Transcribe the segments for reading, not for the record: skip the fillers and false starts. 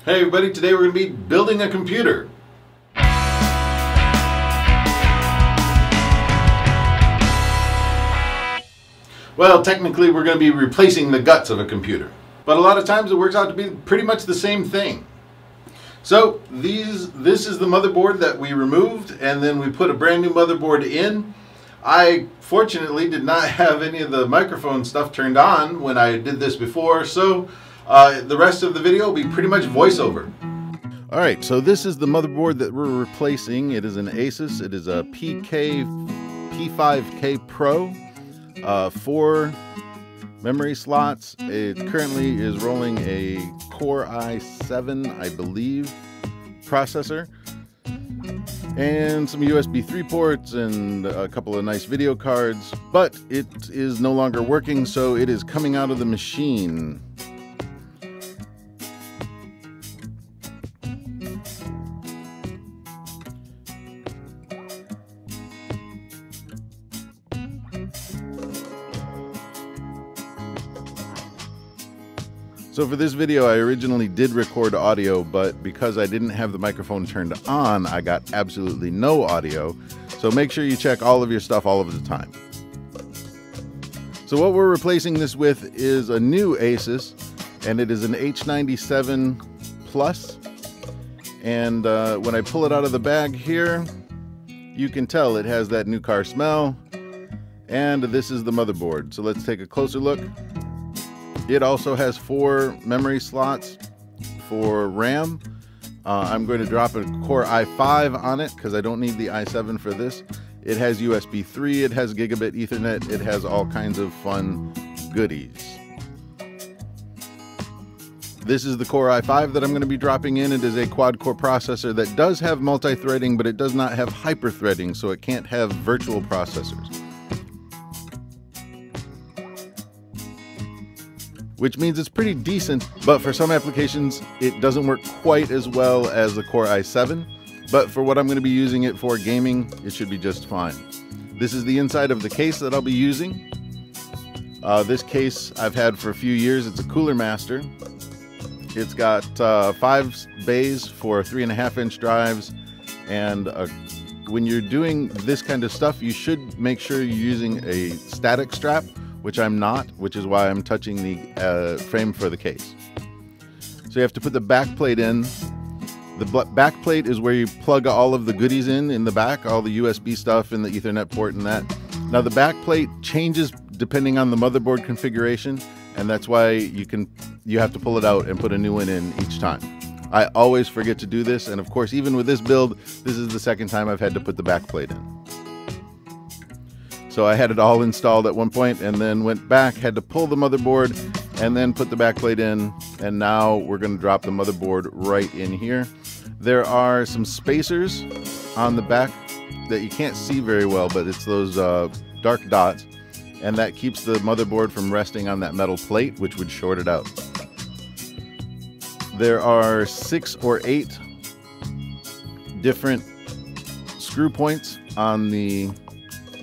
Hey everybody, today we're going to be building a computer. Well, technically we're going to be replacing the guts of a computer, but a lot of times it works out to be pretty much the same thing. So this is the motherboard that we removed, and then we put a brand new motherboard in. I fortunately did not have any of the microphone stuff turned on when I did this before, so the rest of the video will be pretty much voiceover. Alright, so this is the motherboard that we're replacing. It is an Asus. It is a P5K Pro. 4 memory slots. It currently is rolling a Core i7, I believe, processor. And some USB 3 ports and a couple of nice video cards. But it is no longer working, so it is coming out of the machine. So for this video, I originally did record audio, but because I didn't have the microphone turned on, I got absolutely no audio. So make sure you check all of your stuff all of the time. So what we're replacing this with is a new Asus, and it is an H97 Plus. And when I pull it out of the bag here, you can tell it has that new car smell. And this is the motherboard. So let's take a closer look. It also has 4 memory slots for RAM. I'm going to drop a Core i5 on it because I don't need the i7 for this. It has USB 3, it has gigabit Ethernet, it has all kinds of fun goodies. This is the Core i5 that I'm going to be dropping in. It is a quad-core processor that does have multi-threading, but it does not have hyper-threading, so it can't have virtual processors. Which means it's pretty decent, but for some applications it doesn't work quite as well as the Core i7. But for what I'm going to be using it for, gaming, it should be just fine. This is the inside of the case that I'll be using. This case I've had for a few years. It's a Cooler Master. It's got 5 bays for 3.5-inch drives, and when you're doing this kind of stuff, you should make sure you're using a static strap, which I'm not, which is why I'm touching the frame for the case. So you have to put the back plate in. The back plate is where you plug all of the goodies in the back, all the USB stuff and the Ethernet port and that. Now the back plate changes depending on the motherboard configuration, and that's why you have to pull it out and put a new one in each time. I always forget to do this, and of course even with this build, this is the second time I've had to put the back plate in. So I had it all installed at one point and then went back, had to pull the motherboard and then put the backplate in, and now we're going to drop the motherboard right in here. There are some spacers on the back that you can't see very well, but it's those dark dots, and that keeps the motherboard from resting on that metal plate, which would short it out. There are 6 or 8 different screw points on the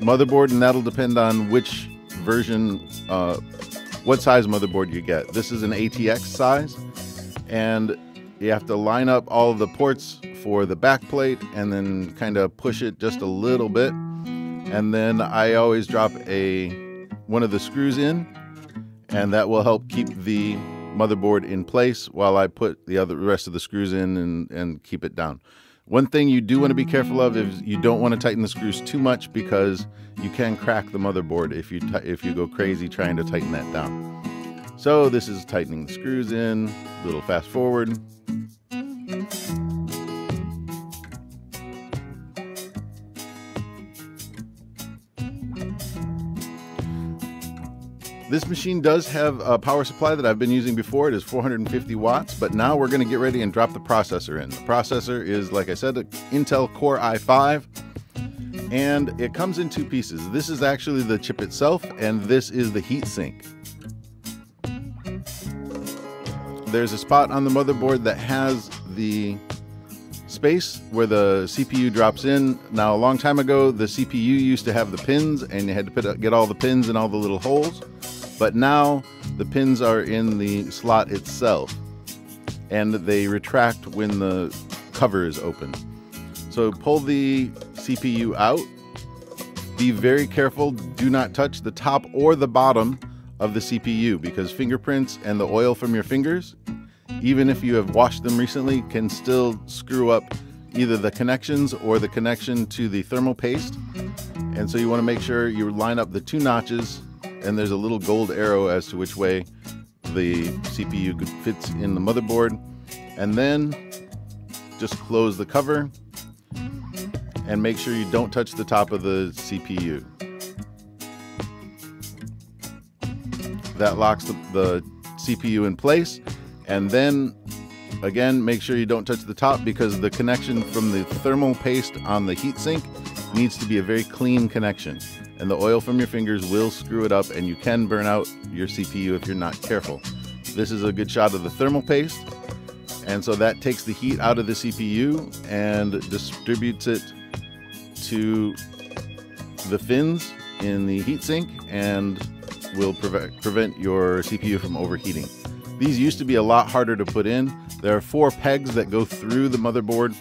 motherboard, and that'll depend on which version, what size motherboard you get. This is an ATX size, and you have to line up all of the ports for the back plate and then kind of push it just a little bit, and then I always drop one of the screws in, and that will help keep the motherboard in place while I put the rest of the screws in and keep it down. One thing you do want to be careful of is you don't want to tighten the screws too much, because you can crack the motherboard if you go crazy trying to tighten that down. So this is tightening the screws in, a little fast forward. This machine does have a power supply that I've been using before. It is 450 watts, but now we're going to get ready and drop the processor in. The processor is, like I said, an Intel Core i5, and it comes in 2 pieces. This is actually the chip itself, and this is the heat sink. There's a spot on the motherboard that has the space where the CPU drops in. Now, a long time ago, the CPU used to have the pins, and you had to get all the pins in all the little holes. But now the pins are in the slot itself. and they retract when the cover is open. So pull the CPU out. Be very careful, do not touch the top or the bottom of the CPU, because fingerprints and the oil from your fingers, even if you have washed them recently, can still screw up either the connections or the connection to the thermal paste. And so you want to make sure you line up the two notches, and there's a little gold arrow as to which way the CPU fits in the motherboard. And then just close the cover and make sure you don't touch the top of the CPU. That locks the CPU in place. And then again, make sure you don't touch the top, because the connection from the thermal paste on the heatsink needs to be a very clean connection. And the oil from your fingers will screw it up, and you can burn out your CPU if you're not careful. This is a good shot of the thermal paste. And so that takes the heat out of the CPU and distributes it to the fins in the heatsink and will prevent your CPU from overheating. These used to be a lot harder to put in. There are 4 pegs that go through the motherboard,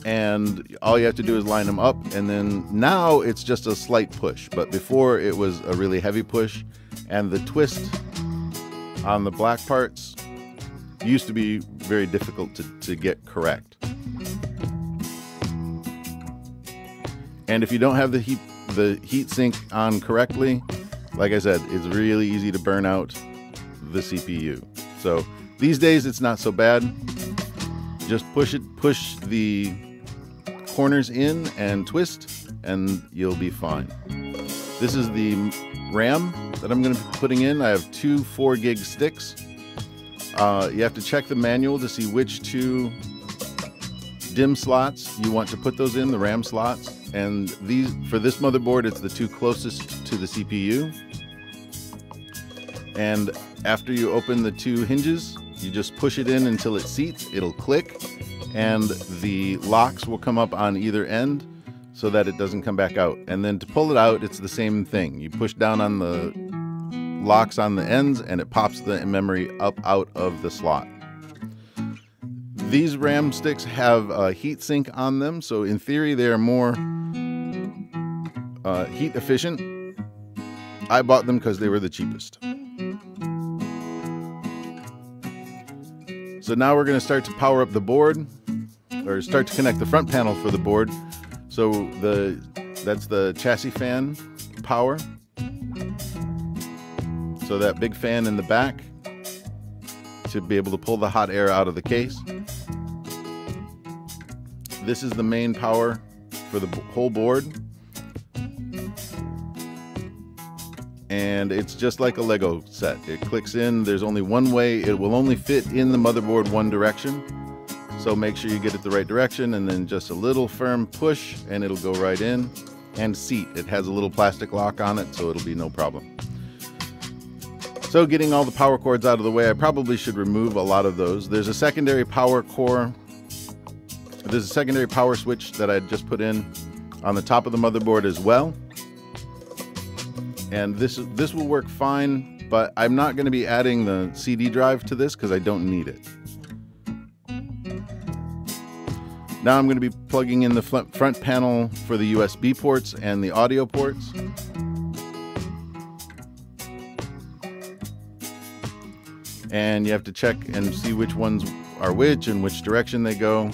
and all you have to do is line them up, and then now it's just a slight push, but before it was a really heavy push. And the twist on the black parts used to be very difficult to get correct. And if you don't have the heat sink on correctly, like I said, it's really easy to burn out the CPU. So these days it's not so bad. Just push the corners in and twist, and you'll be fine. This is the RAM that I'm going to be putting in. I have 2 4-gig sticks. You have to check the manual to see which 2 DIMM slots you want to put those in, the RAM slots. And these, for this motherboard, it's the 2 closest to the CPU. And after you open the 2 hinges, you just push it in until it seats. It'll click, and the locks will come up on either end so that it doesn't come back out. And then to pull it out, it's the same thing. You push down on the locks on the ends, and it pops the memory up out of the slot. These RAM sticks have a heat sink on them, so in theory they are more heat efficient. I bought them because they were the cheapest. So now we're going to start to power up the board, or start to connect the front panel for the board. So that's the chassis fan power. So that big fan in the back to be able to pull the hot air out of the case. This is the main power for the whole board. And it's just like a Lego set. It clicks in, there's only one way, it will only fit in the motherboard one direction. So make sure you get it the right direction, and then just a little firm push and it'll go right in. And seat, it has a little plastic lock on it, so it'll be no problem. So getting all the power cords out of the way, I probably should remove a lot of those. There's a secondary power core. There's a secondary power switch that I just put in on the top of the motherboard as well. And this will work fine, but I'm not going to be adding the CD drive to this because I don't need it. Now I'm going to be plugging in the front panel for the USB ports and the audio ports. And you have to check and see which ones are which and which direction they go.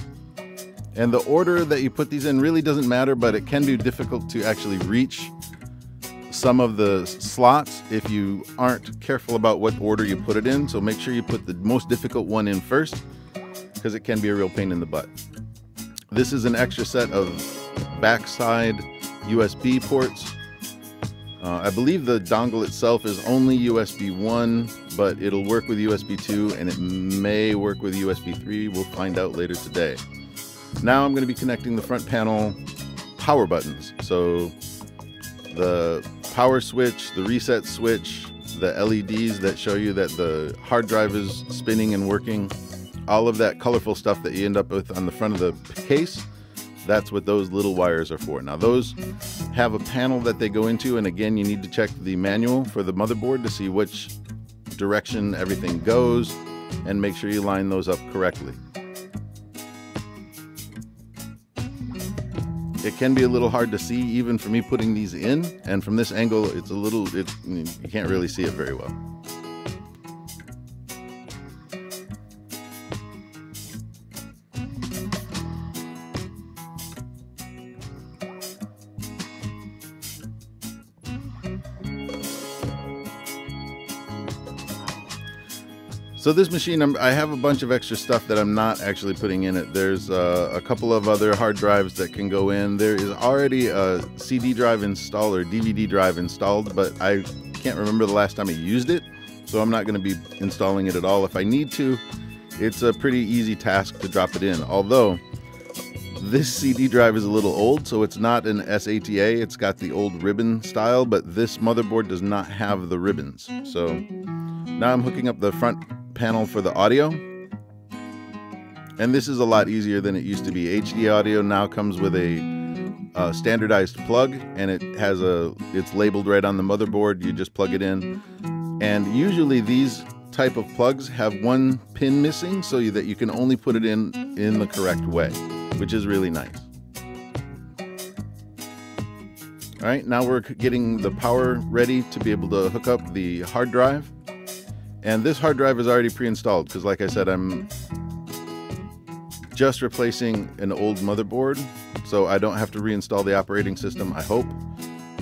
And the order that you put these in really doesn't matter, but it can be difficult to actually reach some of the slots if you aren't careful about what order you put it in. So make sure you put the most difficult one in first, because it can be a real pain in the butt. This is an extra set of backside USB ports. I believe the dongle itself is only USB 1, but it'll work with USB 2, and it may work with USB 3. We'll find out later today. Now I'm going to be connecting the front panel power buttons. So the power switch, the reset switch, the LEDs that show you that the hard drive is spinning and working, all of that colorful stuff that you end up with on the front of the case, that's what those little wires are for. Now those have a panel that they go into, and again, you need to check the manual for the motherboard to see which direction everything goes. and make sure you line those up correctly. It can be a little hard to see even for me putting these in, and from this angle you can't really see it very well. So this machine, I have a bunch of extra stuff that I'm not actually putting in it. There's a couple of other hard drives that can go in. There is already a CD drive installed or DVD drive installed, but I can't remember the last time I used it, so I'm not going to be installing it at all. If I need to, it's a pretty easy task to drop it in. Although this CD drive is a little old, so it's not an SATA. It's got the old ribbon style, but this motherboard does not have the ribbons. So now I'm hooking up the front panel for the audio, and this is a lot easier than it used to be. HD audio now comes with a standardized plug, and it's labeled right on the motherboard. You just plug it in, and usually these type of plugs have one pin missing so that you can only put it in the correct way, which is really nice. All right, now we're getting the power ready to be able to hook up the hard drive. And this hard drive is already pre-installed because, like I said, I'm just replacing an old motherboard, so I don't have to reinstall the operating system, I hope.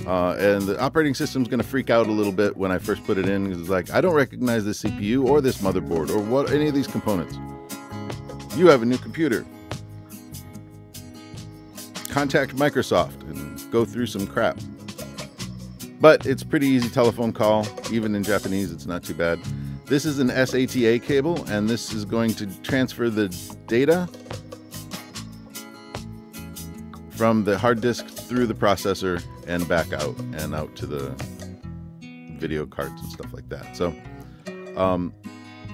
And the operating system is going to freak out a little bit when I first put it in, because it's like, I don't recognize this CPU or this motherboard or any of these components. You have a new computer. Contact Microsoft and go through some crap. But it's a pretty easy telephone call. Even in Japanese, it's not too bad. This is an SATA cable, and this is going to transfer the data from the hard disk through the processor and back out and out to the video cards and stuff like that. So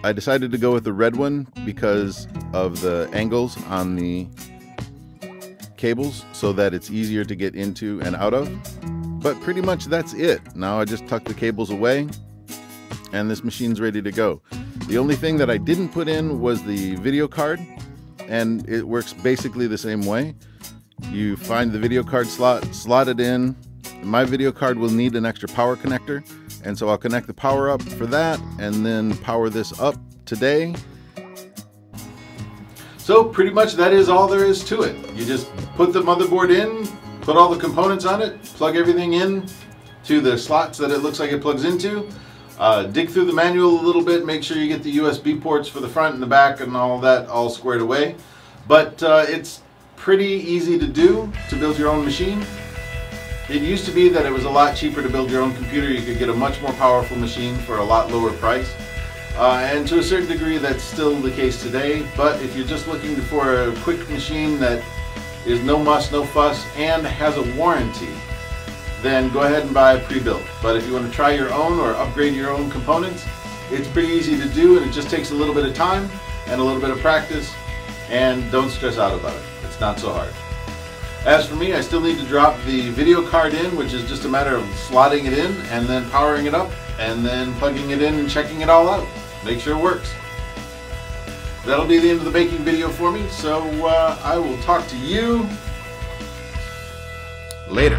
I decided to go with the red one because of the angles on the cables, so that it's easier to get into and out of. But pretty much that's it. Now I just tuck the cables away, and this machine's ready to go. The only thing that I didn't put in was the video card, and it works basically the same way. You find the video card slot, slot it in. My video card will need an extra power connector, and so I'll connect the power up for that and then power this up today. So pretty much that is all there is to it. You just put the motherboard in, put all the components on it, plug everything in to the slots that it looks like it plugs into. Dig through the manual a little bit, make sure you get the USB ports for the front and the back and all that all squared away. But it's pretty easy to do to build your own machine. It used to be that it was a lot cheaper to build your own computer. You could get a much more powerful machine for a lot lower price. And to a certain degree that's still the case today. But if you're just looking for a quick machine that is no muss, no fuss, and has a warranty, then go ahead and buy a pre-built. But if you want to try your own or upgrade your own components, it's pretty easy to do, and it just takes a little bit of time and a little bit of practice, and don't stress out about it. It's not so hard. As for me, I still need to drop the video card in, which is just a matter of slotting it in and then powering it up and then plugging it in and checking it all out. Make sure it works. That'll be the end of the baking video for me, so I will talk to you later.